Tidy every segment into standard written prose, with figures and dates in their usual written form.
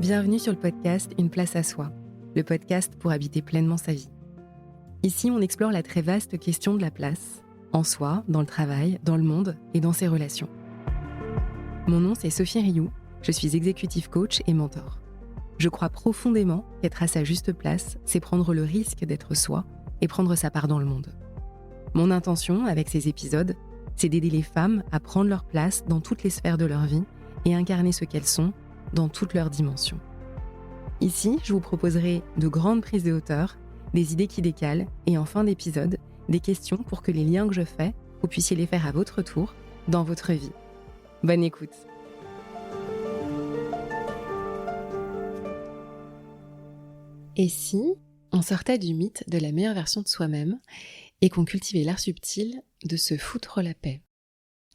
Bienvenue sur le podcast Une place à soi, le podcast pour habiter pleinement sa vie. Ici, on explore la très vaste question de la place, en soi, dans le travail, dans le monde et dans ses relations. Mon nom, c'est Sophie Rioux, je suis executive coach et mentor. Je crois profondément qu'être à sa juste place, c'est prendre le risque d'être soi et prendre sa part dans le monde. Mon intention, avec ces épisodes, c'est d'aider les femmes à prendre leur place dans toutes les sphères de leur vie et incarner ce qu'elles sont dans toutes leurs dimensions. Ici, je vous proposerai de grandes prises de hauteur, des idées qui décalent et en fin d'épisode, des questions pour que les liens que je fais, vous puissiez les faire à votre tour, dans votre vie. Bonne écoute. Et si on sortait du mythe de la meilleure version de soi-même et qu'on cultivait l'art subtil de se foutre la paix?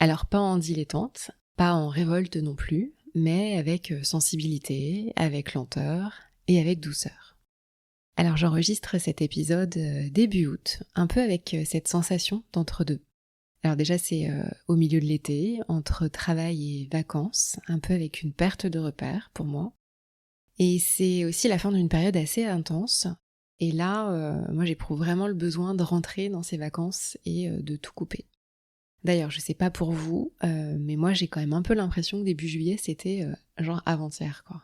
Alors pas en dilettante, pas en révolte non plus, mais avec sensibilité, avec lenteur et avec douceur. Alors j'enregistre cet épisode début août, un peu avec cette sensation d'entre-deux. Alors déjà c'est au milieu de l'été, entre travail et vacances, un peu avec une perte de repères pour moi. Et c'est aussi la fin d'une période assez intense. Et là, moi j'éprouve vraiment le besoin de rentrer dans ces vacances et de tout couper. D'ailleurs, je sais pas pour vous, mais moi j'ai quand même un peu l'impression que début juillet c'était genre avant-hier quoi.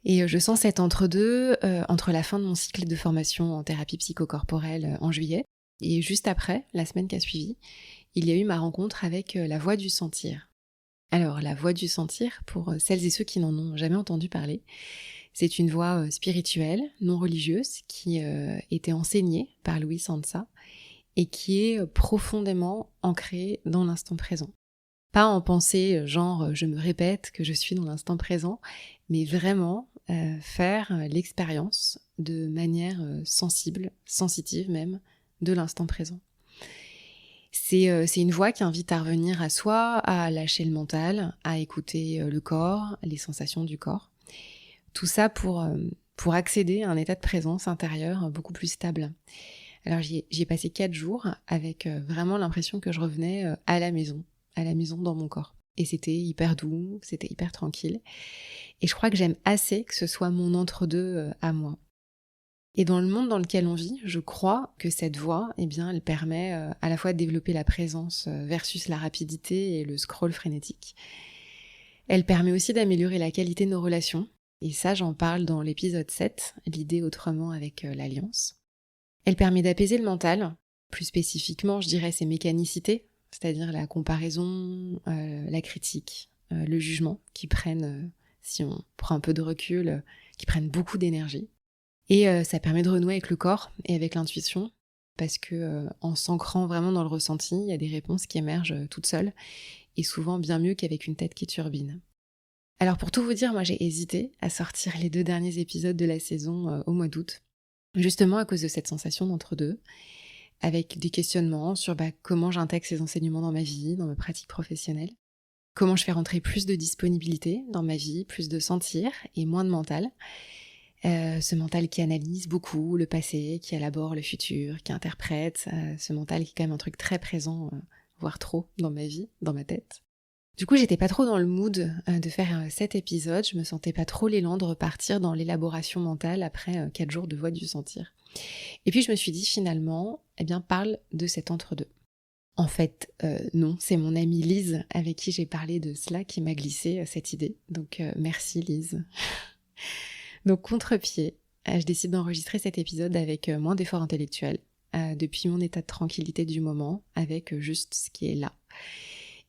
Et je sens cet entre-deux, entre la fin de mon cycle de formation en thérapie psychocorporelle en juillet, et juste après, la semaine qui a suivi, il y a eu ma rencontre avec la voix du sentir. Alors la voix du sentir, pour celles et ceux qui n'en ont jamais entendu parler, c'est une voix spirituelle, non religieuse, qui était enseignée par Louis Sansa, et qui est profondément ancrée dans l'instant présent. Pas en pensée genre je me répète que je suis dans l'instant présent, mais vraiment faire l'expérience de manière sensible, sensitive même, de l'instant présent. C'est une voix qui invite à revenir à soi, à lâcher le mental, à écouter le corps, les sensations du corps. Tout ça pour accéder à un état de présence intérieure beaucoup plus stable. Alors j'y ai passé 4 jours avec vraiment l'impression que je revenais à la maison dans mon corps. Et c'était hyper doux, c'était hyper tranquille. Et je crois que j'aime assez que ce soit mon entre-deux à moi. Et dans le monde dans lequel on vit, je crois que cette voie, eh bien, elle permet à la fois de développer la présence versus la rapidité et le scroll frénétique. Elle permet aussi d'améliorer la qualité de nos relations. Et ça, j'en parle dans l'épisode 7, l'idée autrement avec l'alliance. Elle permet d'apaiser le mental, plus spécifiquement, je dirais, ses mécanicités, c'est-à-dire la comparaison, la critique, le jugement, qui prennent, si on prend un peu de recul, qui prennent beaucoup d'énergie. Et ça permet de renouer avec le corps et avec l'intuition, parce que en s'ancrant vraiment dans le ressenti, il y a des réponses qui émergent toutes seules, et souvent bien mieux qu'avec une tête qui turbine. Alors pour tout vous dire, moi j'ai hésité à sortir les 2 derniers épisodes de la saison au mois d'août, justement à cause de cette sensation d'entre-deux, avec des questionnements sur comment j'intègre ces enseignements dans ma vie, dans ma pratique professionnelle, comment je fais rentrer plus de disponibilité dans ma vie, plus de sentir et moins de mental, ce mental qui analyse beaucoup le passé, qui élabore le futur, qui interprète, ce mental qui est quand même un truc très présent, voire trop dans ma vie, dans ma tête. Du coup, j'étais pas trop dans le mood de faire cet épisode, je me sentais pas trop l'élan de repartir dans l'élaboration mentale après 4 jours de voix du sentir. Et puis je me suis dit finalement, parle de cet entre-deux. En fait, non, c'est mon amie Lise avec qui j'ai parlé de cela qui m'a glissé cette idée. Donc merci Lise. Donc contre-pied, je décide d'enregistrer cet épisode avec moins d'efforts intellectuels, depuis mon état de tranquillité du moment, avec juste ce qui est là.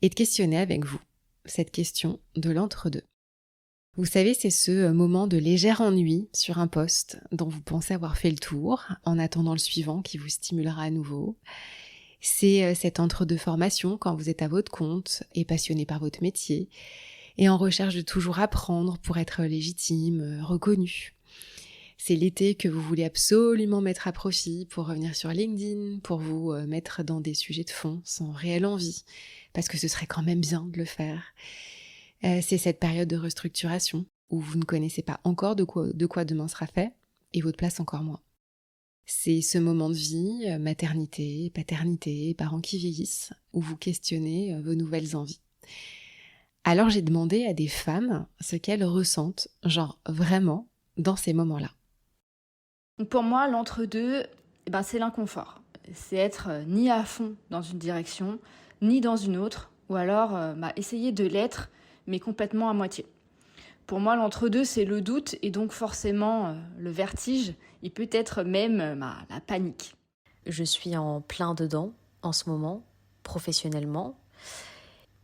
Et de questionner avec vous cette question de l'entre-deux. Vous savez, c'est ce moment de léger ennui sur un poste dont vous pensez avoir fait le tour, en attendant le suivant qui vous stimulera à nouveau. C'est cet entre-deux formation quand vous êtes à votre compte et passionné par votre métier, et en recherche de toujours apprendre pour être légitime, reconnu. C'est l'été que vous voulez absolument mettre à profit pour revenir sur LinkedIn, pour vous mettre dans des sujets de fond sans réelle envie, parce que ce serait quand même bien de le faire. C'est cette période de restructuration où vous ne connaissez pas encore de quoi demain sera fait, et votre place encore moins. C'est ce moment de vie, maternité, paternité, parents qui vieillissent, où vous questionnez vos nouvelles envies. Alors j'ai demandé à des femmes ce qu'elles ressentent, genre vraiment, dans ces moments-là. Donc pour moi, l'entre-deux, c'est l'inconfort. C'est être ni à fond dans une direction, ni dans une autre, ou alors essayer de l'être, mais complètement à moitié. Pour moi, l'entre-deux, c'est le doute et donc forcément le vertige, et peut-être même la panique. Je suis en plein dedans en ce moment, professionnellement.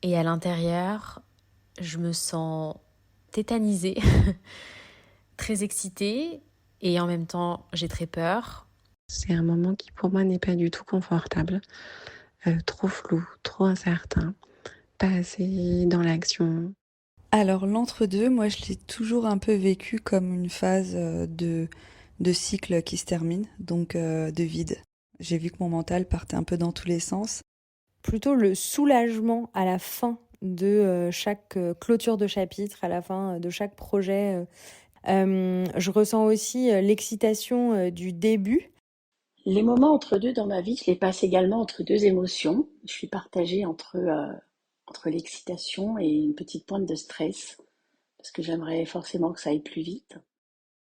Et à l'intérieur, je me sens tétanisée, très excitée et en même temps, j'ai très peur. C'est un moment qui pour moi n'est pas du tout confortable, trop flou, trop incertain, pas assez dans l'action. Alors l'entre-deux, moi je l'ai toujours un peu vécu comme une phase de cycle qui se termine, donc de vide. J'ai vu que mon mental partait un peu dans tous les sens. Plutôt le soulagement à la fin de chaque clôture de chapitre, à la fin de chaque projet. Je ressens aussi l'excitation du début. Les moments entre deux dans ma vie, je les passe également entre deux émotions. Je suis partagée entre l'excitation et une petite pointe de stress, parce que j'aimerais forcément que ça aille plus vite.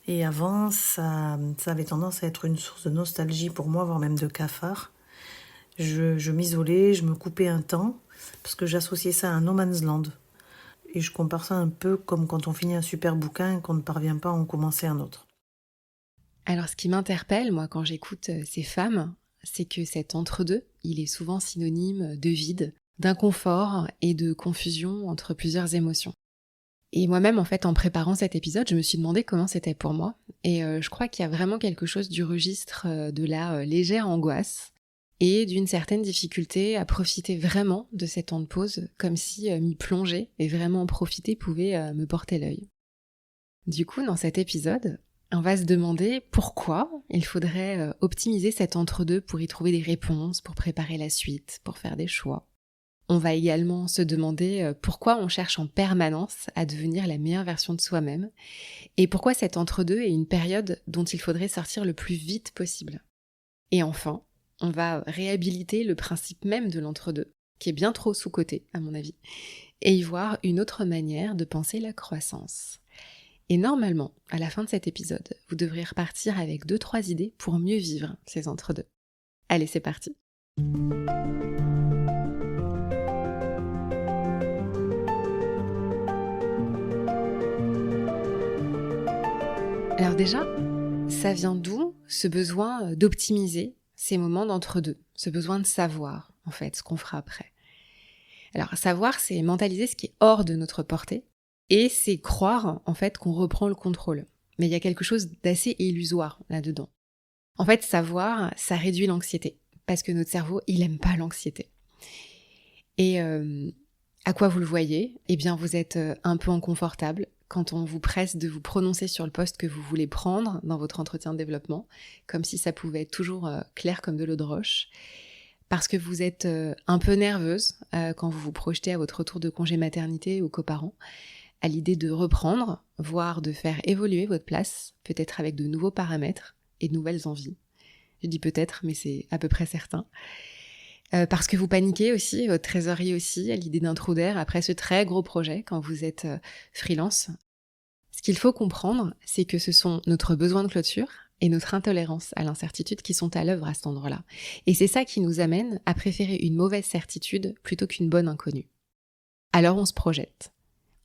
Et avant, ça avait tendance à être une source de nostalgie pour moi, voire même de cafard. Je m'isolais, je me coupais un temps, parce que j'associais ça à un no man's land. Et je compare ça un peu comme quand on finit un super bouquin et qu'on ne parvient pas à en commencer un autre. Alors ce qui m'interpelle, moi, quand j'écoute ces femmes, c'est que cet entre-deux, il est souvent synonyme de vide, d'inconfort et de confusion entre plusieurs émotions. Et moi-même, en fait, en préparant cet épisode, je me suis demandé comment c'était pour moi. Et je crois qu'il y a vraiment quelque chose du registre de la légère angoisse et d'une certaine difficulté à profiter vraiment de ces temps de pause, comme si m'y plonger et vraiment en profiter pouvait me porter l'œil. Du coup, dans cet épisode, on va se demander pourquoi il faudrait optimiser cet entre-deux pour y trouver des réponses, pour préparer la suite, pour faire des choix. On va également se demander pourquoi on cherche en permanence à devenir la meilleure version de soi-même et pourquoi cet entre-deux est une période dont il faudrait sortir le plus vite possible. Et enfin, on va réhabiliter le principe même de l'entre-deux, qui est bien trop sous-coté à mon avis, et y voir une autre manière de penser la croissance. Et normalement, à la fin de cet épisode, vous devriez repartir avec 2-3 idées pour mieux vivre ces entre-deux. Allez, c'est parti! Alors déjà, ça vient d'où ce besoin d'optimiser ces moments d'entre-deux, ce besoin de savoir, en fait, ce qu'on fera après. Alors, savoir, c'est mentaliser ce qui est hors de notre portée, et c'est croire, en fait, qu'on reprend le contrôle. Mais il y a quelque chose d'assez illusoire là-dedans. En fait, savoir, ça réduit l'anxiété, parce que notre cerveau, il aime pas l'anxiété. Et à quoi vous le voyez ? Eh bien, vous êtes un peu inconfortable quand on vous presse de vous prononcer sur le poste que vous voulez prendre dans votre entretien de développement, comme si ça pouvait être toujours clair comme de l'eau de roche, parce que vous êtes un peu nerveuse quand vous vous projetez à votre retour de congé maternité ou coparent, à l'idée de reprendre, voire de faire évoluer votre place, peut-être avec de nouveaux paramètres et de nouvelles envies. Je dis peut-être, mais c'est à peu près certain. Parce que vous paniquez aussi, votre trésorier aussi, à l'idée d'un trou d'air après ce très gros projet quand vous êtes freelance. Ce qu'il faut comprendre, c'est que ce sont notre besoin de clôture et notre intolérance à l'incertitude qui sont à l'œuvre à cet endroit-là. Et c'est ça qui nous amène à préférer une mauvaise certitude plutôt qu'une bonne inconnue. Alors on se projette,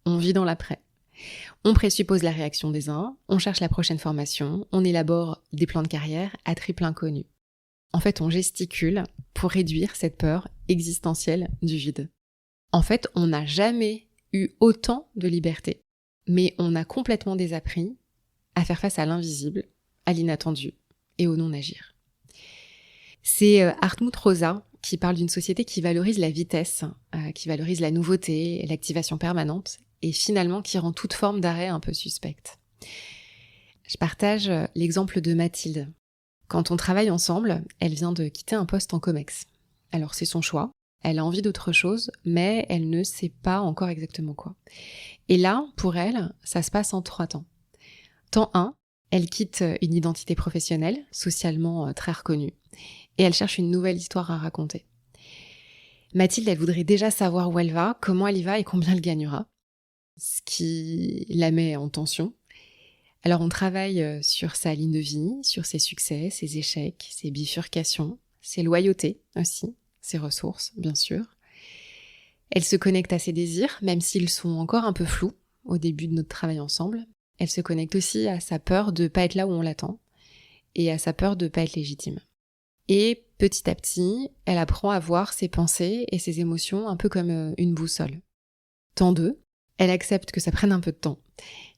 on vit dans l'après. On présuppose la réaction des uns, on cherche la prochaine formation, on élabore des plans de carrière à triple inconnu. En fait, on gesticule pour réduire cette peur existentielle du vide. En fait, on n'a jamais eu autant de liberté, mais on a complètement désappris à faire face à l'invisible, à l'inattendu et au non-agir. C'est Hartmut Rosa qui parle d'une société qui valorise la vitesse, qui valorise la nouveauté, l'activation permanente, et finalement qui rend toute forme d'arrêt un peu suspecte. Je partage l'exemple de Mathilde. Quand on travaille ensemble, elle vient de quitter un poste en Comex. Alors c'est son choix, elle a envie d'autre chose, mais elle ne sait pas encore exactement quoi. Et là, pour elle, ça se passe en 3 temps. Temps 1, elle quitte une identité professionnelle, socialement très reconnue, et elle cherche une nouvelle histoire à raconter. Mathilde, elle voudrait déjà savoir où elle va, comment elle y va et combien elle gagnera, ce qui la met en tension. Alors on travaille sur sa ligne de vie, sur ses succès, ses échecs, ses bifurcations, ses loyautés aussi, ses ressources bien sûr. Elle se connecte à ses désirs, même s'ils sont encore un peu flous au début de notre travail ensemble. Elle se connecte aussi à sa peur de ne pas être là où on l'attend et à sa peur de ne pas être légitime. Et petit à petit, elle apprend à voir ses pensées et ses émotions un peu comme une boussole. Temps 2, elle accepte que ça prenne un peu de temps,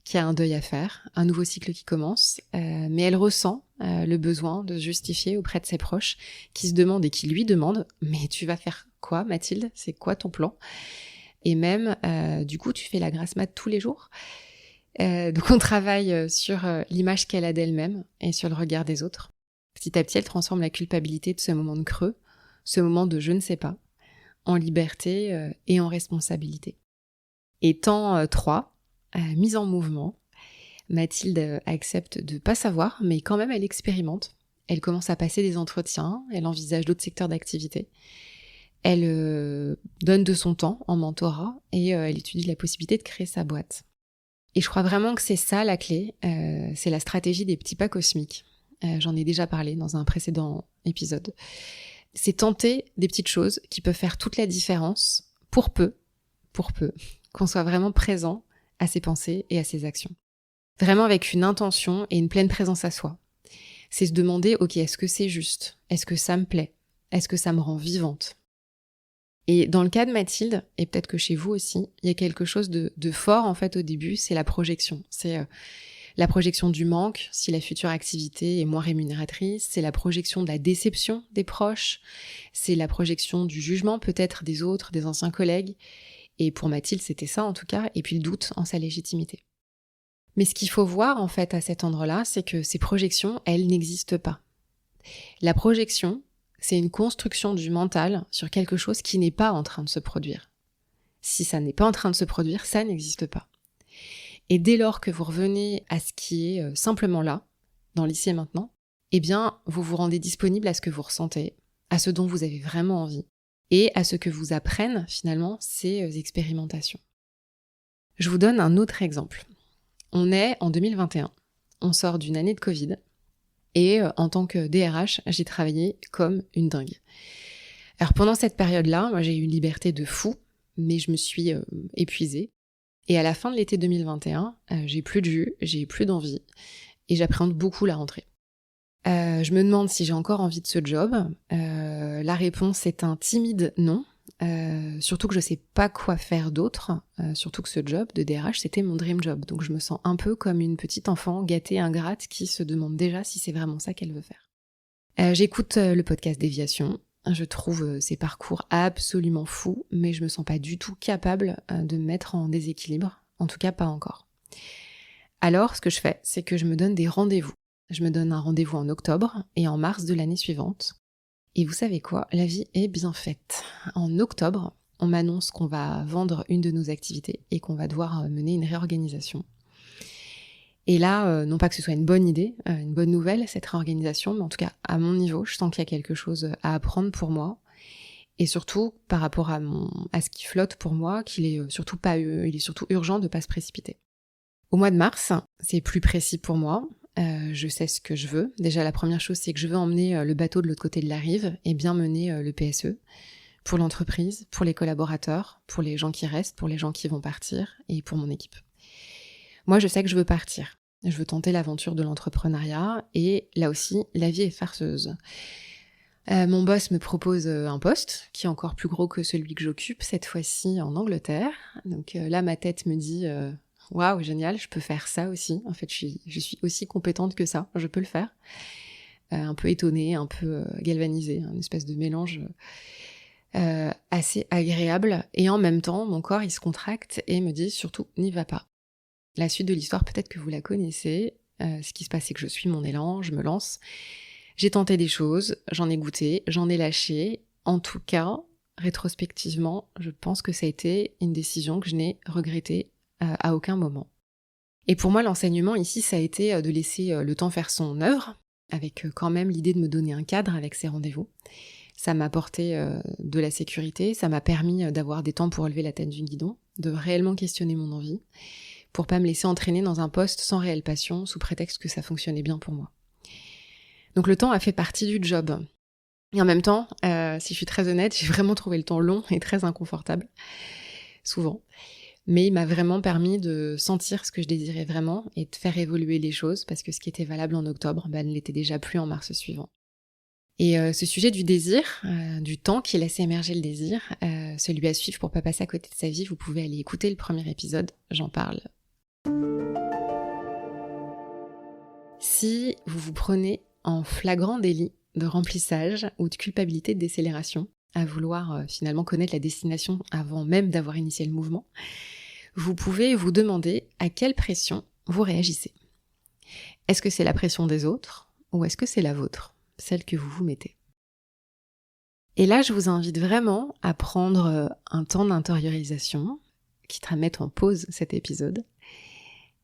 qu'il y a un deuil à faire, un nouveau cycle qui commence, mais elle ressent le besoin de se justifier auprès de ses proches qui se demandent et qui lui demandent « Mais tu vas faire quoi Mathilde ? C'est quoi ton plan ?» Et même, du coup, tu fais la grasse mat tous les jours. Donc on travaille sur l'image qu'elle a d'elle-même et sur le regard des autres. Petit à petit, elle transforme la culpabilité de ce moment de creux, ce moment de je ne sais pas, en liberté et en responsabilité. Et temps 3, mise en mouvement, Mathilde accepte de ne pas savoir, mais quand même elle expérimente. Elle commence à passer des entretiens, elle envisage d'autres secteurs d'activité. Elle donne de son temps en mentorat et elle étudie la possibilité de créer sa boîte. Et je crois vraiment que c'est ça la clé, c'est la stratégie des petits pas cosmiques. J'en ai déjà parlé dans un précédent épisode. C'est tenter des petites choses qui peuvent faire toute la différence pour peu, qu'on soit vraiment présent à ses pensées et à ses actions. Vraiment avec une intention et une pleine présence à soi. C'est se demander, ok, est-ce que c'est juste ? Est-ce que ça me plaît ? Est-ce que ça me rend vivante ? Et dans le cas de Mathilde, et peut-être que chez vous aussi, il y a quelque chose de fort en fait au début, c'est la projection. C'est la projection du manque, si la future activité est moins rémunératrice, c'est la projection de la déception des proches, c'est la projection du jugement peut-être des autres, des anciens collègues. Et pour Mathilde, c'était ça en tout cas, et puis le doute en sa légitimité. Mais ce qu'il faut voir en fait à cet endroit-là, c'est que ces projections, elles n'existent pas. La projection, c'est une construction du mental sur quelque chose qui n'est pas en train de se produire. Si ça n'est pas en train de se produire, ça n'existe pas. Et dès lors que vous revenez à ce qui est simplement là, dans l'ici et maintenant, eh bien, vous vous rendez disponible à ce que vous ressentez, à ce dont vous avez vraiment envie, et à ce que vous apprennent finalement ces expérimentations. Je vous donne un autre exemple. On est en 2021, on sort d'une année de Covid, et en tant que DRH, j'ai travaillé comme une dingue. Alors pendant cette période-là, moi j'ai eu une liberté de fou, mais je me suis épuisée. Et à la fin de l'été 2021, j'ai plus de jus, j'ai plus d'envie, et j'appréhende beaucoup la rentrée. Je me demande si j'ai encore envie de ce job. La réponse est un timide non. Surtout que je sais pas quoi faire d'autre, surtout que ce job de DRH, c'était mon dream job. Donc je me sens un peu comme une petite enfant gâtée, ingrate, qui se demande déjà si c'est vraiment ça qu'elle veut faire. J'écoute le podcast Déviation. Je trouve ces parcours absolument fous, mais je me sens pas du tout capable de me mettre en déséquilibre, en tout cas pas encore. Alors, ce que je fais, c'est que je me donne des rendez-vous. Je me donne un rendez-vous en octobre et en mars de l'année suivante. Et vous savez quoi ? La vie est bien faite. En octobre, on m'annonce qu'on va vendre une de nos activités et qu'on va devoir mener une réorganisation. Et là, non pas que ce soit une bonne idée, une bonne nouvelle, cette réorganisation, mais en tout cas, à mon niveau, je sens qu'il y a quelque chose à apprendre pour moi. Et surtout, par rapport à ce qui flotte pour moi, il est surtout urgent de ne pas se précipiter. Au mois de mars, c'est plus précis pour moi. Je sais ce que je veux. Déjà, la première chose, c'est que je veux emmener le bateau de l'autre côté de la rive et bien mener le PSE pour l'entreprise, pour les collaborateurs, pour les gens qui restent, pour les gens qui vont partir et pour mon équipe. Moi, je sais que je veux partir. Je veux tenter l'aventure de l'entrepreneuriat et là aussi, la vie est farceuse. Mon boss me propose un poste qui est encore plus gros que celui que j'occupe, cette fois-ci en Angleterre. Donc là, ma tête me dit « Waouh, génial, je peux faire ça aussi. En fait, je suis aussi compétente que ça, je peux le faire. » Un peu étonnée, un peu galvanisée, une espèce de mélange assez agréable. Et en même temps, mon corps, il se contracte et me dit surtout « N'y va pas ». La suite de l'histoire, peut-être que vous la connaissez. Ce qui se passe, c'est que je suis mon élan, je me lance. J'ai tenté des choses, j'en ai goûté, j'en ai lâché. En tout cas, rétrospectivement, je pense que ça a été une décision que je n'ai regrettée à aucun moment. Et pour moi, l'enseignement ici, ça a été de laisser le temps faire son œuvre, avec quand même l'idée de me donner un cadre avec ces rendez-vous. Ça m'a apporté de la sécurité, ça m'a permis d'avoir des temps pour relever la tête du guidon, de réellement questionner mon envie, pour pas me laisser entraîner dans un poste sans réelle passion, sous prétexte que ça fonctionnait bien pour moi. Donc le temps a fait partie du job. Et en même temps, si je suis très honnête, j'ai vraiment trouvé le temps long et très inconfortable, souvent. Mais il m'a vraiment permis de sentir ce que je désirais vraiment et de faire évoluer les choses, parce que ce qui était valable en octobre, ne l'était déjà plus en mars suivant. Et ce sujet du désir, du temps qui laisse émerger le désir, celui à suivre pour pas passer à côté de sa vie, vous pouvez aller écouter le premier épisode, j'en parle. Si vous vous prenez en flagrant délit de remplissage ou de culpabilité de décélération, à vouloir finalement connaître la destination avant même d'avoir initié le mouvement, vous pouvez vous demander à quelle pression vous réagissez. Est-ce que c'est la pression des autres ou est-ce que c'est la vôtre, celle que vous vous mettez? Et là, je vous invite vraiment à prendre un temps d'intériorisation, quitte à mettre en pause cet épisode,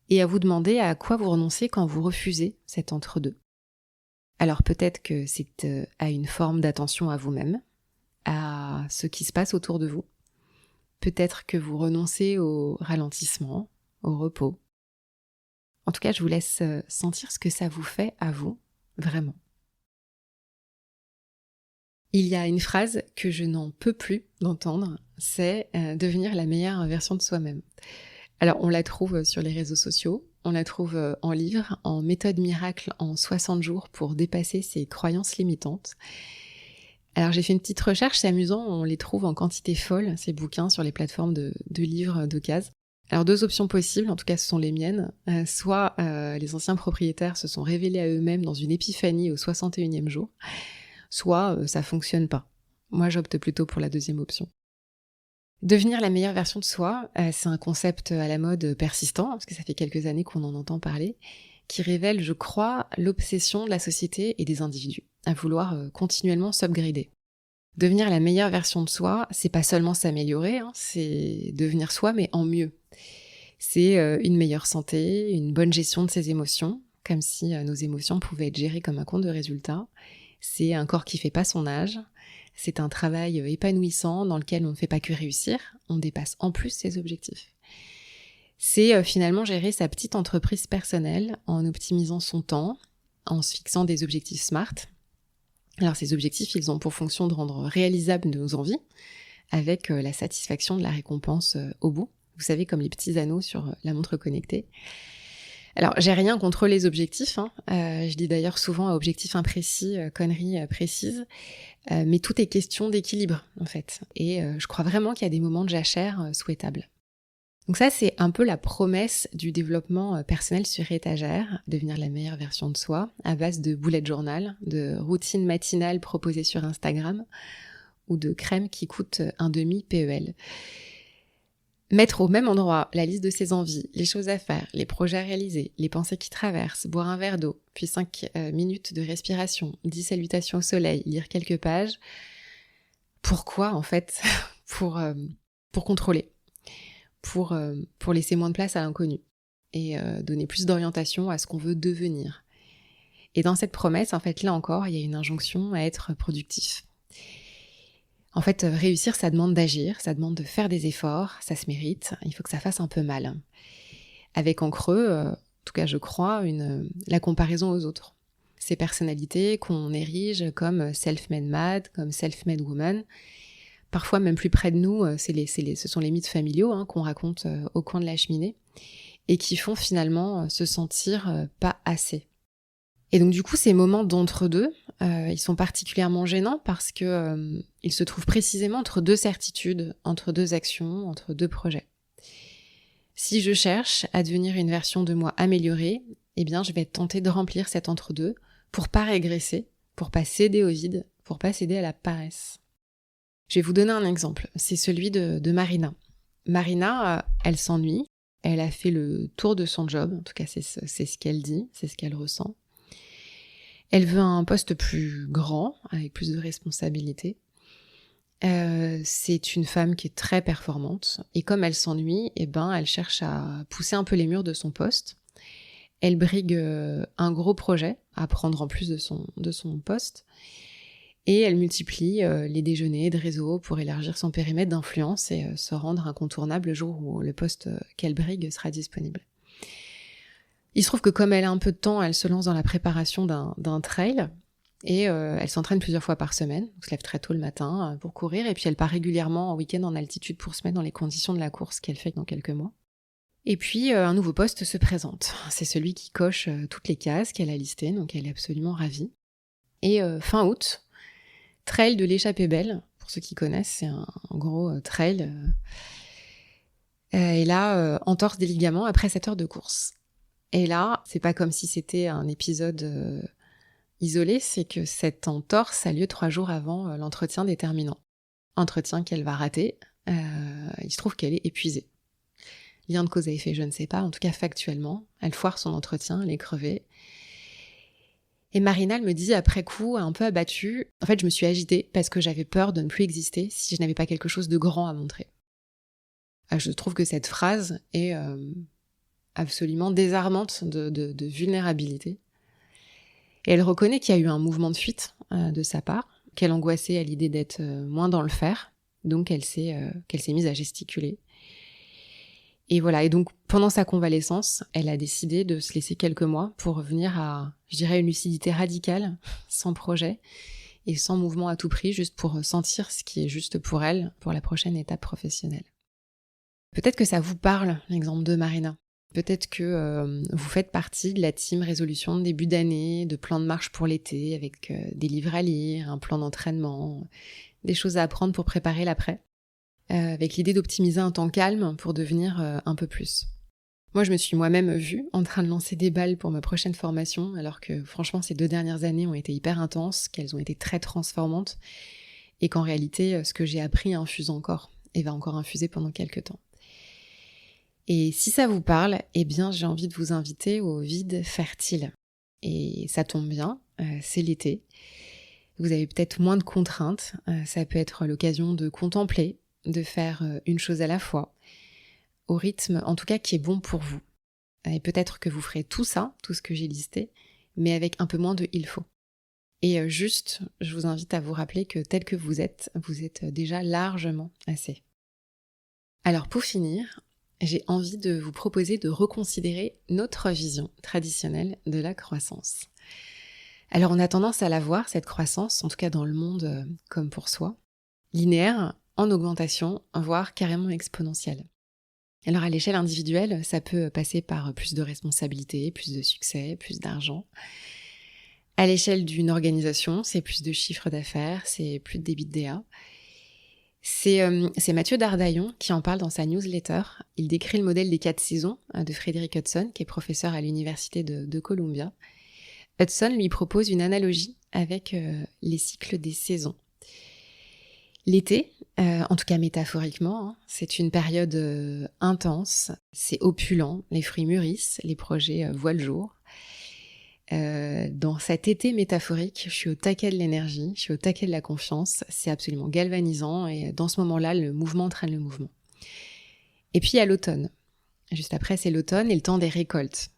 et à vous demander à quoi vous renoncez quand vous refusez cet entre-deux. Alors peut-être que c'est à une forme d'attention à vous-même, à ce qui se passe autour de vous. Peut-être que vous renoncez au ralentissement, au repos. En tout cas, je vous laisse sentir ce que ça vous fait à vous, vraiment. Il y a une phrase que je n'en peux plus d'entendre, c'est devenir la meilleure version de soi-même. Alors, on la trouve sur les réseaux sociaux, on la trouve en livre, en méthode miracle en 60 jours pour dépasser ses croyances limitantes. Alors, j'ai fait une petite recherche, c'est amusant, on les trouve en quantité folle, ces bouquins, sur les plateformes de livres d'occasion. Alors, 2 options possibles, en tout cas ce sont les miennes. Soit les anciens propriétaires se sont révélés à eux-mêmes dans une épiphanie au 61e jour, soit ça fonctionne pas. Moi, j'opte plutôt pour la deuxième option. Devenir la meilleure version de soi, c'est un concept à la mode persistant, parce que ça fait quelques années qu'on en entend parler, qui révèle, je crois, l'obsession de la société et des individus à vouloir continuellement s'upgrader. Devenir la meilleure version de soi, c'est pas seulement s'améliorer, c'est devenir soi, mais en mieux. C'est une meilleure santé, une bonne gestion de ses émotions, comme si nos émotions pouvaient être gérées comme un compte de résultats. C'est un corps qui fait pas son âge. C'est un travail épanouissant dans lequel on ne fait pas que réussir, on dépasse en plus ses objectifs. C'est finalement gérer sa petite entreprise personnelle en optimisant son temps, en se fixant des objectifs SMART. Alors ces objectifs, ils ont pour fonction de rendre réalisables nos envies, avec la satisfaction de la récompense au bout. Vous savez, comme les petits anneaux sur la montre connectée. Alors, j'ai rien contre les objectifs, je dis d'ailleurs souvent à objectifs imprécis, conneries précises, mais tout est question d'équilibre, en fait. Et je crois vraiment qu'il y a des moments de jachère souhaitables. Donc ça, c'est un peu la promesse du développement personnel sur étagère, devenir la meilleure version de soi, à base de bullet journal, de routines matinales proposées sur Instagram, ou de crèmes qui coûtent un demi PEL. Mettre au même endroit la liste de ses envies, les choses à faire, les projets à réaliser, les pensées qui traversent, boire un verre d'eau, puis 5 minutes de respiration, 10 salutations au soleil, lire quelques pages. Pourquoi, en fait? Pour contrôler, pour laisser moins de place à l'inconnu et donner plus d'orientation à ce qu'on veut devenir. Et dans cette promesse, en fait, là encore, il y a une injonction à être productif. En fait, réussir, ça demande d'agir, ça demande de faire des efforts, ça se mérite, il faut que ça fasse un peu mal. Avec en creux, en tout cas je crois, la comparaison aux autres. Ces personnalités qu'on érige comme self-made man, comme self-made woman, parfois même plus près de nous, ce sont les mythes familiaux qu'on raconte au coin de la cheminée, et qui font finalement se sentir pas assez. Et donc du coup, ces moments d'entre-deux, ils sont particulièrement gênants parce que ils se trouvent précisément entre 2 certitudes, entre 2 actions, entre 2 projets. Si je cherche à devenir une version de moi améliorée, eh bien je vais tenter de remplir cet entre-deux pour pas régresser, pour pas céder au vide, pour pas céder à la paresse. Je vais vous donner un exemple, c'est celui de Marina. Marina, elle s'ennuie, elle a fait le tour de son job, en tout cas c'est ce qu'elle dit, c'est ce qu'elle ressent. Elle veut un poste plus grand, avec plus de responsabilités. C'est une femme qui est très performante, et comme elle s'ennuie, elle cherche à pousser un peu les murs de son poste. Elle brigue un gros projet à prendre en plus de son poste, Et elle multiplie les déjeuners de réseau pour élargir son périmètre d'influence et se rendre incontournable le jour où le poste qu'elle brigue sera disponible. Il se trouve que comme elle a un peu de temps, elle se lance dans la préparation d'un trail et elle s'entraîne plusieurs fois par semaine. Elle se lève très tôt le matin pour courir et puis elle part régulièrement en week-end en altitude pour se mettre dans les conditions de la course qu'elle fait dans quelques mois. Et puis un nouveau poste se présente. C'est celui qui coche toutes les cases qu'elle a listées, donc elle est absolument ravie. Et fin août, trail de l'Échappée Belle, pour ceux qui connaissent, c'est un gros trail. Et là, entorse des ligaments après 7 heures de course. Et là, c'est pas comme si c'était un épisode isolé, c'est que cette entorse a lieu 3 jours avant l'entretien déterminant. Entretien qu'elle va rater, il se trouve qu'elle est épuisée. Lien de cause à effet, je ne sais pas, en tout cas factuellement, elle foire son entretien, elle est crevée. Et Marina, elle me dit après coup, un peu abattue, en fait je me suis agitée parce que j'avais peur de ne plus exister si je n'avais pas quelque chose de grand à montrer. Je trouve que cette phrase est absolument désarmante de vulnérabilité. Et elle reconnaît qu'il y a eu un mouvement de fuite de sa part, qu'elle angoissait à l'idée d'être moins dans le faire, donc qu'elle s'est mise à gesticuler. Et voilà, et donc pendant sa convalescence, elle a décidé de se laisser quelques mois pour revenir à, je dirais, une lucidité radicale, sans projet et sans mouvement à tout prix, juste pour sentir ce qui est juste pour elle, pour la prochaine étape professionnelle. Peut-être que ça vous parle, l'exemple de Marina. Peut-être que vous faites partie de la team résolution de début d'année, de plan de marche pour l'été, avec des livres à lire, un plan d'entraînement, des choses à apprendre pour préparer l'après, avec l'idée d'optimiser un temps calme pour devenir un peu plus. Moi, je me suis moi-même vue en train de lancer des balles pour ma prochaine formation, alors que franchement, ces 2 dernières années ont été hyper intenses, qu'elles ont été très transformantes, et qu'en réalité, ce que j'ai appris infuse encore, et va encore infuser pendant quelques temps. Et si ça vous parle, eh bien j'ai envie de vous inviter au vide fertile. Et ça tombe bien, c'est l'été. Vous avez peut-être moins de contraintes, ça peut être l'occasion de contempler, de faire une chose à la fois, au rythme en tout cas qui est bon pour vous. Et peut-être que vous ferez tout ça, tout ce que j'ai listé, mais avec un peu moins de il faut. Et juste, je vous invite à vous rappeler que tel que vous êtes déjà largement assez. Alors pour finir, j'ai envie de vous proposer de reconsidérer notre vision traditionnelle de la croissance. Alors on a tendance à la voir, cette croissance, en tout cas dans le monde comme pour soi, linéaire, en augmentation, voire carrément exponentielle. Alors à l'échelle individuelle, ça peut passer par plus de responsabilités, plus de succès, plus d'argent. À l'échelle d'une organisation, c'est plus de chiffre d'affaires, c'est plus de d'EBITDA. C'est Mathieu Dardaillon qui en parle dans sa newsletter. Il décrit le modèle des 4 saisons de Frederick Hudson, qui est professeur à l'université de Columbia. Hudson lui propose une analogie avec les cycles des saisons. L'été, en tout cas métaphoriquement, c'est une période intense, c'est opulent, les fruits mûrissent, les projets voient le jour. Dans cet été métaphorique, je suis au taquet de l'énergie, je suis au taquet de la confiance, c'est absolument galvanisant et dans ce moment-là, le mouvement entraîne le mouvement. Et puis il y a l'automne. Juste après, c'est l'automne et le temps des récoltes.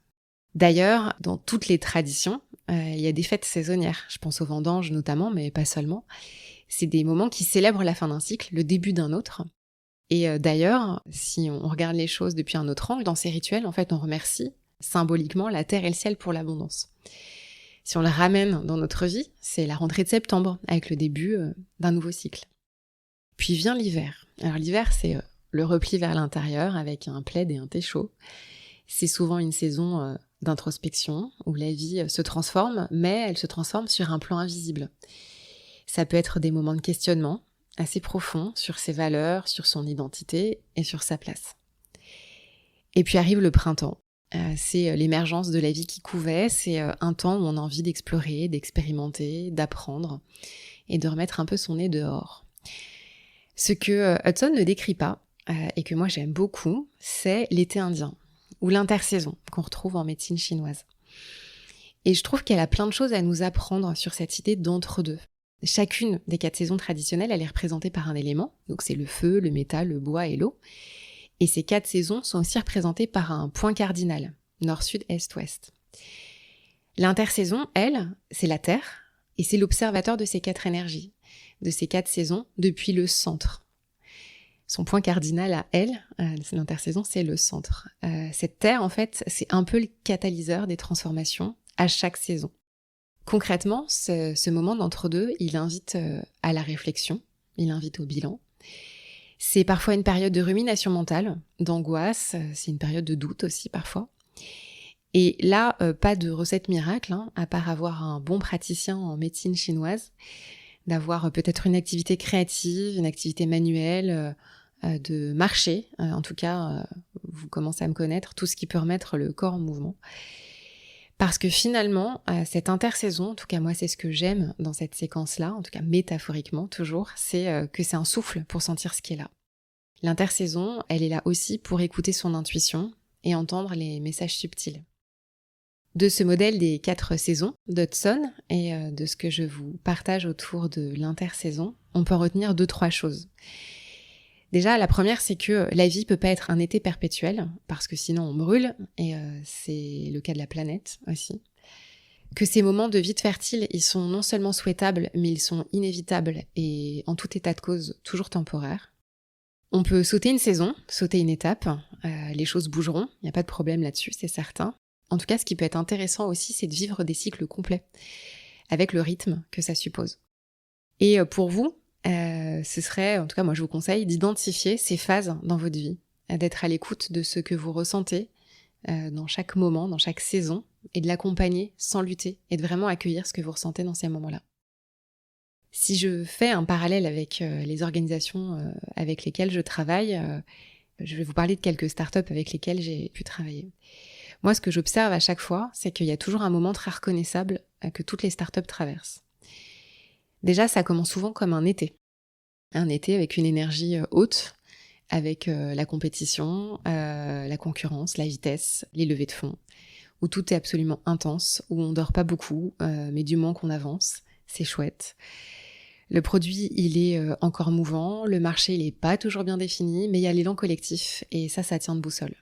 D'ailleurs, dans toutes les traditions, il y a des fêtes saisonnières. Je pense aux vendanges notamment, mais pas seulement. C'est des moments qui célèbrent la fin d'un cycle, le début d'un autre. Et d'ailleurs, si on regarde les choses depuis un autre angle, dans ces rituels, en fait, on remercie symboliquement la terre et le ciel pour l'abondance. Si on le ramène dans notre vie, c'est la rentrée de septembre, avec le début d'un nouveau cycle. Puis vient l'hiver. Alors l'hiver, c'est le repli vers l'intérieur, avec un plaid et un thé chaud. C'est souvent une saison d'introspection, où la vie se transforme, mais elle se transforme sur un plan invisible. Ça peut être des moments de questionnement assez profonds sur ses valeurs, sur son identité et sur sa place. Et puis arrive le printemps. C'est l'émergence de la vie qui couvait, c'est un temps où on a envie d'explorer, d'expérimenter, d'apprendre et de remettre un peu son nez dehors. Ce que Hudson ne décrit pas, et que moi j'aime beaucoup, c'est l'été indien, ou l'intersaison qu'on retrouve en médecine chinoise. Et je trouve qu'elle a plein de choses à nous apprendre sur cette idée d'entre-deux. Chacune des 4 saisons traditionnelles, elle est représentée par un élément, donc c'est le feu, le métal, le bois et l'eau. Et ces 4 saisons sont aussi représentées par un point cardinal, nord, sud, est, ouest. L'intersaison, elle, c'est la terre, Et c'est l'observateur de ces 4 énergies, de ces 4 saisons, depuis le centre. Son point cardinal à elle, l'intersaison, c'est le centre. Cette terre, en fait, c'est un peu le catalyseur des transformations à chaque saison. Concrètement, ce moment d'entre-deux, il invite à la réflexion, il invite au bilan. C'est parfois une période de rumination mentale, d'angoisse, c'est une période de doute aussi parfois. Et là, pas de recette miracle, à part avoir un bon praticien en médecine chinoise, d'avoir peut-être une activité créative, une activité manuelle, de marcher. En tout cas, vous commencez à me connaître, tout ce qui peut remettre le corps en mouvement. Parce que finalement, cette intersaison, en tout cas moi c'est ce que j'aime dans cette séquence-là, en tout cas métaphoriquement toujours, c'est que c'est un souffle pour sentir ce qui est là. L'intersaison, elle est là aussi pour écouter son intuition et entendre les messages subtils. De ce modèle des 4 saisons d'Hudson et de ce que je vous partage autour de l'intersaison, on peut en retenir 2-3 choses. Déjà, la première, c'est que la vie peut pas être un été perpétuel, parce que sinon on brûle, et c'est le cas de la planète aussi. Que ces moments de vide fertile, ils sont non seulement souhaitables, mais ils sont inévitables et en tout état de cause toujours temporaires. On peut sauter une saison, sauter une étape, les choses bougeront, il n'y a pas de problème là-dessus, c'est certain. En tout cas, ce qui peut être intéressant aussi, c'est de vivre des cycles complets, avec le rythme que ça suppose. Et pour vous, ce serait, en tout cas moi je vous conseille, d'identifier ces phases dans votre vie, d'être à l'écoute de ce que vous ressentez dans chaque moment, dans chaque saison, et de l'accompagner sans lutter, et de vraiment accueillir ce que vous ressentez dans ces moments-là. Si je fais un parallèle avec les organisations avec lesquelles je travaille, je vais vous parler de quelques startups avec lesquelles j'ai pu travailler. Moi, ce que j'observe à chaque fois, c'est qu'il y a toujours un moment très reconnaissable que toutes les startups traversent. Déjà, ça commence souvent comme un été. Un été avec une énergie haute, avec la compétition, la concurrence, la vitesse, les levées de fonds, où tout est absolument intense, où on dort pas beaucoup, mais du moment qu'on avance, c'est chouette. Le produit, il est encore mouvant, le marché, il est pas toujours bien défini, mais il y a l'élan collectif, et ça tient de boussole.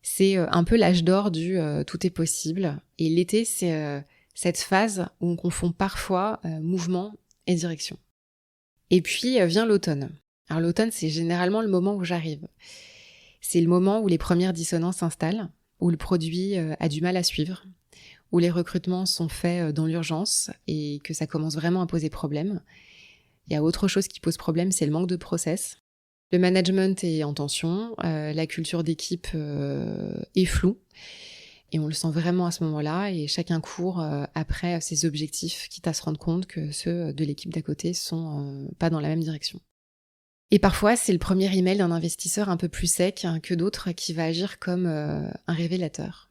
C'est un peu l'âge d'or du tout est possible, et l'été, c'est cette phase où on confond parfois mouvement et direction. Et puis vient l'automne. Alors l'automne, c'est généralement le moment où j'arrive. C'est le moment où les premières dissonances s'installent, où le produit a du mal à suivre, où les recrutements sont faits dans l'urgence et que ça commence vraiment à poser problème. Il y a autre chose qui pose problème, c'est le manque de process. Le management est en tension, la culture d'équipe est floue. Et on le sent vraiment à ce moment-là, et chacun court après ses objectifs, quitte à se rendre compte que ceux de l'équipe d'à côté sont pas dans la même direction. Et parfois, c'est le premier email d'un investisseur un peu plus sec que d'autres qui va agir comme un révélateur.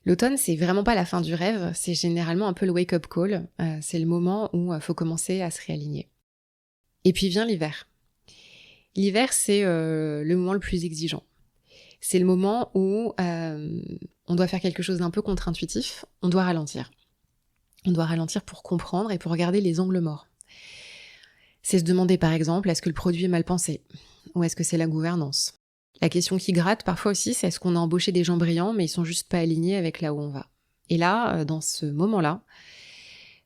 L'automne, c'est vraiment pas la fin du rêve, c'est généralement un peu le wake-up call, c'est le moment où il faut commencer à se réaligner. Et puis vient l'hiver. L'hiver, c'est le moment le plus exigeant. C'est le moment où on doit faire quelque chose d'un peu contre-intuitif, on doit ralentir. On doit ralentir pour comprendre et pour regarder les angles morts. C'est se demander par exemple, est-ce que le produit est mal pensé ? Ou est-ce que c'est la gouvernance ? La question qui gratte parfois aussi, c'est est-ce qu'on a embauché des gens brillants mais ils sont juste pas alignés avec là où on va ? Et là, dans ce moment-là,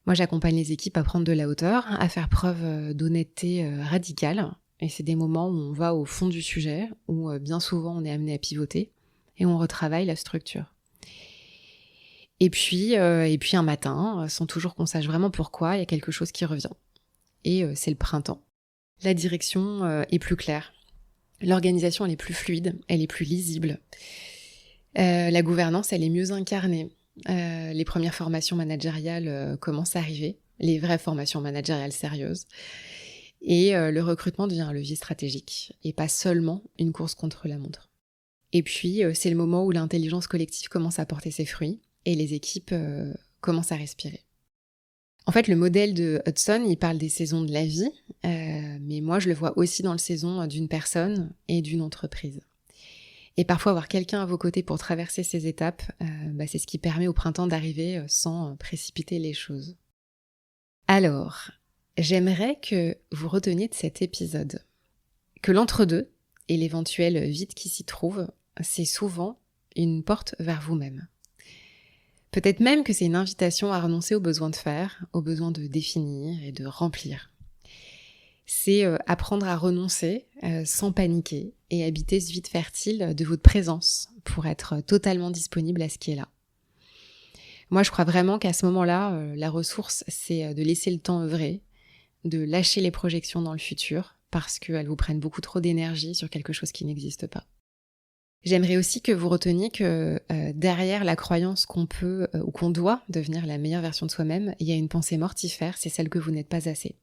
moi j'accompagne les équipes à prendre de la hauteur, à faire preuve d'honnêteté radicale. Et c'est des moments où on va au fond du sujet, où bien souvent on est amené à pivoter, et on retravaille la structure. Et puis un matin, sans toujours qu'on sache vraiment pourquoi, il y a quelque chose qui revient. Et c'est le printemps. La direction est plus claire. L'organisation, elle est plus fluide, elle est plus lisible. La gouvernance, elle est mieux incarnée. Les premières formations managériales commencent à arriver, les vraies formations managériales sérieuses. Et le recrutement devient un levier stratégique, et pas seulement une course contre la montre. Et puis, c'est le moment où l'intelligence collective commence à porter ses fruits, et les équipes commencent à respirer. En fait, le modèle de Hudson, il parle des saisons de la vie, mais moi, je le vois aussi dans le saison d'une personne et d'une entreprise. Et parfois, avoir quelqu'un à vos côtés pour traverser ces étapes, c'est ce qui permet au printemps d'arriver sans précipiter les choses. Alors, j'aimerais que vous reteniez de cet épisode que l'entre-deux et l'éventuel vide qui s'y trouve, c'est souvent une porte vers vous-même. Peut-être même que c'est une invitation à renoncer au besoin de faire, au besoin de définir et de remplir. C'est apprendre à renoncer sans paniquer et habiter ce vide fertile de votre présence pour être totalement disponible à ce qui est là. Moi, je crois vraiment qu'à ce moment-là, la ressource, c'est de laisser le temps œuvrer, de lâcher les projections dans le futur parce qu'elles vous prennent beaucoup trop d'énergie sur quelque chose qui n'existe pas. J'aimerais aussi que vous reteniez que derrière la croyance qu'on peut ou qu'on doit devenir la meilleure version de soi-même, il y a une pensée mortifère, c'est celle que vous n'êtes pas assez.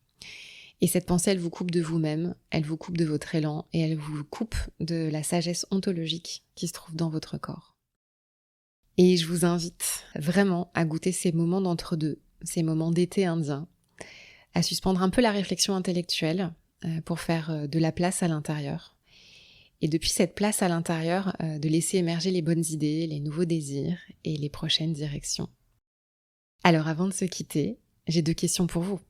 Et cette pensée, elle vous coupe de vous-même, elle vous coupe de votre élan et elle vous coupe de la sagesse ontologique qui se trouve dans votre corps. Et je vous invite vraiment à goûter ces moments d'entre-deux, ces moments d'été indien, à suspendre un peu la réflexion intellectuelle pour faire de la place à l'intérieur. Et depuis cette place à l'intérieur, de laisser émerger les bonnes idées, les nouveaux désirs et les prochaines directions. Alors avant de se quitter, j'ai 2 questions pour vous.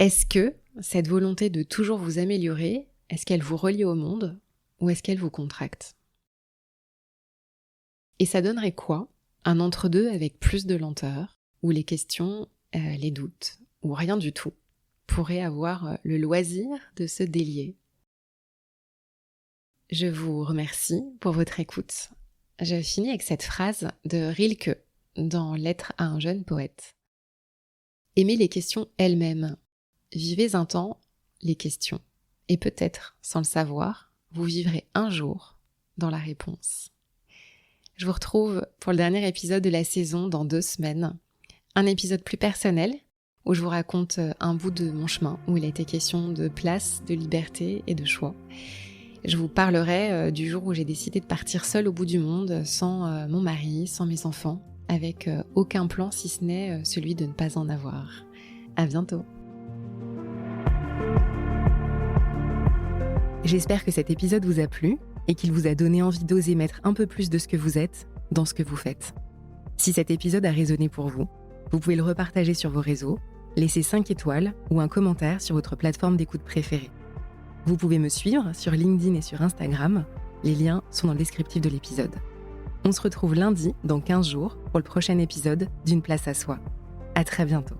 Est-ce que cette volonté de toujours vous améliorer, est-ce qu'elle vous relie au monde ou est-ce qu'elle vous contracte ? Et ça donnerait quoi ? Un entre-deux avec plus de lenteur, où les questions, les doutes, ou rien du tout, pourraient avoir le loisir de se délier. Je vous remercie pour votre écoute. Je finis avec cette phrase de Rilke dans Lettre à un jeune poète. Aimez les questions elles-mêmes. Vivez un temps les questions. Et peut-être, sans le savoir, vous vivrez un jour dans la réponse. Je vous retrouve pour le dernier épisode de la saison dans 2 semaines. Un épisode plus personnel où je vous raconte un bout de mon chemin où il a été question de place, de liberté et de choix. Je vous parlerai du jour où j'ai décidé de partir seule au bout du monde, sans mon mari, sans mes enfants, avec aucun plan si ce n'est celui de ne pas en avoir. À bientôt. J'espère que cet épisode vous a plu et qu'il vous a donné envie d'oser mettre un peu plus de ce que vous êtes dans ce que vous faites. Si cet épisode a résonné pour vous, vous pouvez le repartager sur vos réseaux, laisser 5 étoiles ou un commentaire sur votre plateforme d'écoute préférée. Vous pouvez me suivre sur LinkedIn et sur Instagram, les liens sont dans le descriptif de l'épisode. On se retrouve lundi, dans 15 jours, pour le prochain épisode d'Une place à soi. À très bientôt.